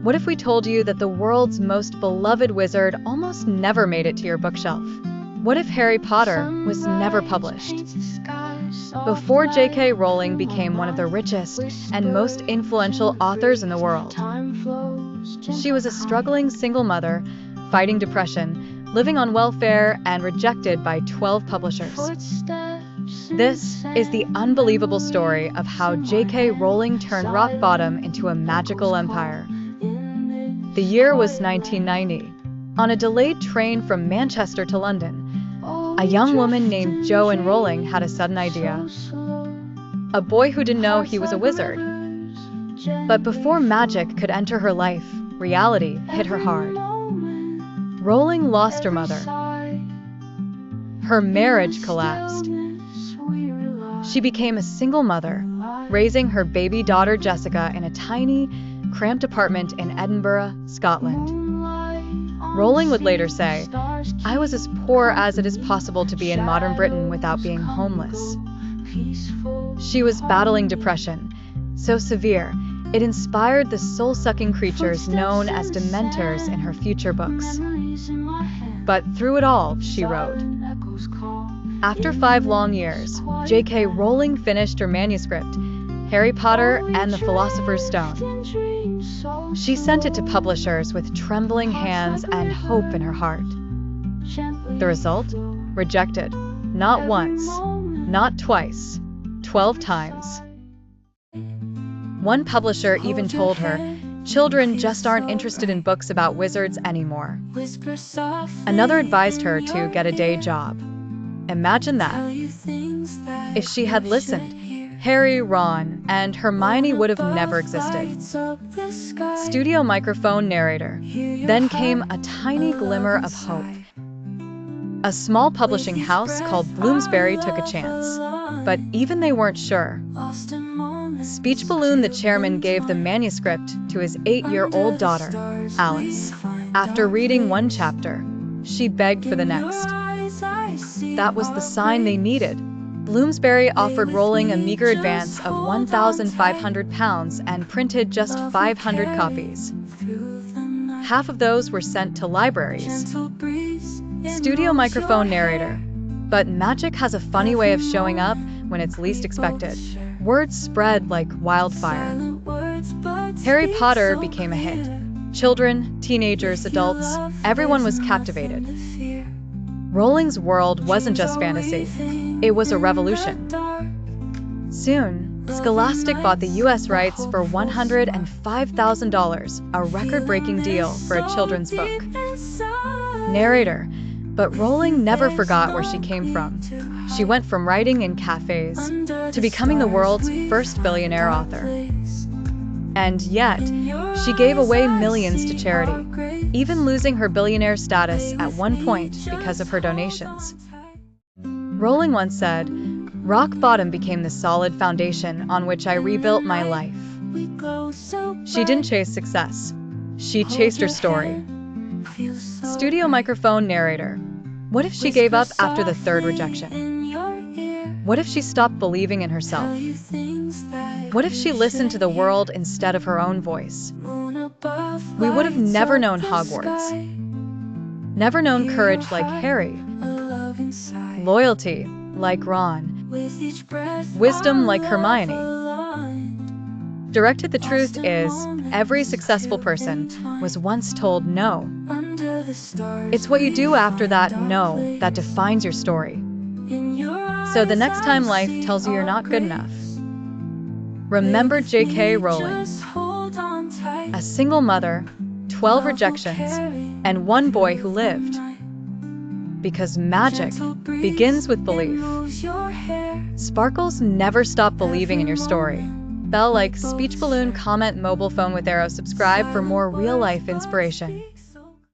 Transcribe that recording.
What if we told you that the world's most beloved wizard almost never made it to your bookshelf? What if Harry Potter was never published? Before J.K. Rowling became one of the richest and most influential authors in the world, she was a struggling single mother, fighting depression, living on welfare, and rejected by 12 publishers. This is the unbelievable story of how J.K. Rowling turned rock bottom into a magical empire. The year was 1990. On a delayed train from Manchester to London, a young woman named Joanne Rowling had a sudden idea. A boy who didn't know he was a wizard. But before magic could enter her life, reality hit her hard. Rowling lost her mother. Her marriage collapsed. She became a single mother, raising her baby daughter Jessica in a tiny, cramped apartment in Edinburgh, Scotland. Rowling would later say, "I was as poor as it is possible to be in modern Britain without being homeless." She was battling depression, so severe, it inspired the soul-sucking creatures known as Dementors in her future books. But through it all, she wrote. After 5 long years, J.K. Rowling finished her manuscript, Harry Potter and the Philosopher's Stone. She sent it to publishers with trembling hands and hope in her heart. The result? Rejected. Not once, not twice, 12 times. One publisher even told her, "Children just aren't interested in books about wizards anymore." Another advised her to get a day job. Imagine that. If she had listened, Harry, Ron, and Hermione would have never existed. Studio microphone narrator. Then came a tiny glimmer of hope. A small publishing house called Bloomsbury took a chance, but even they weren't sure. Speech Balloon, the chairman, gave the manuscript to his 8-year-old daughter, Alice. After reading one chapter, she begged for the next. That was the sign they needed. Bloomsbury offered Rowling a meager advance of £1,500 and printed just 500 copies. Half of those were sent to libraries. Studio microphone narrator. But magic has a funny way of showing up when it's least expected. Word spread like wildfire. Harry Potter became a hit. Children, teenagers, adults, everyone was captivated. Rowling's world wasn't just fantasy, it was a revolution. Soon, Scholastic bought the US rights for $105,000, a record-breaking deal for a children's book. Narrator. But Rowling never forgot where she came from. She went from writing in cafes to becoming the world's first billionaire author. And yet, she gave away millions to charity, even losing her billionaire status at one point because of her donations. Rowling once said, "Rock bottom became the solid foundation on which I rebuilt my life." She didn't chase success. She chased her story. Studio microphone narrator. What if she gave up after the 3rd rejection? What if she stopped believing in herself? What if she listened to the world instead of her own voice? We would have never known Hogwarts. Never known courage like Harry. Loyalty like Ron. Wisdom like Hermione. Directed, the truth is, every successful person was once told no. It's what you do after that no that defines your story. So the next time life tells you you're not good enough, remember J.K. Rowling. A single mother, 12 rejections, and one boy who lived. Because magic begins with belief. Sparkles, never stop believing in your story. Bell like, speech balloon, comment, mobile phone with arrow, subscribe for more real-life inspiration.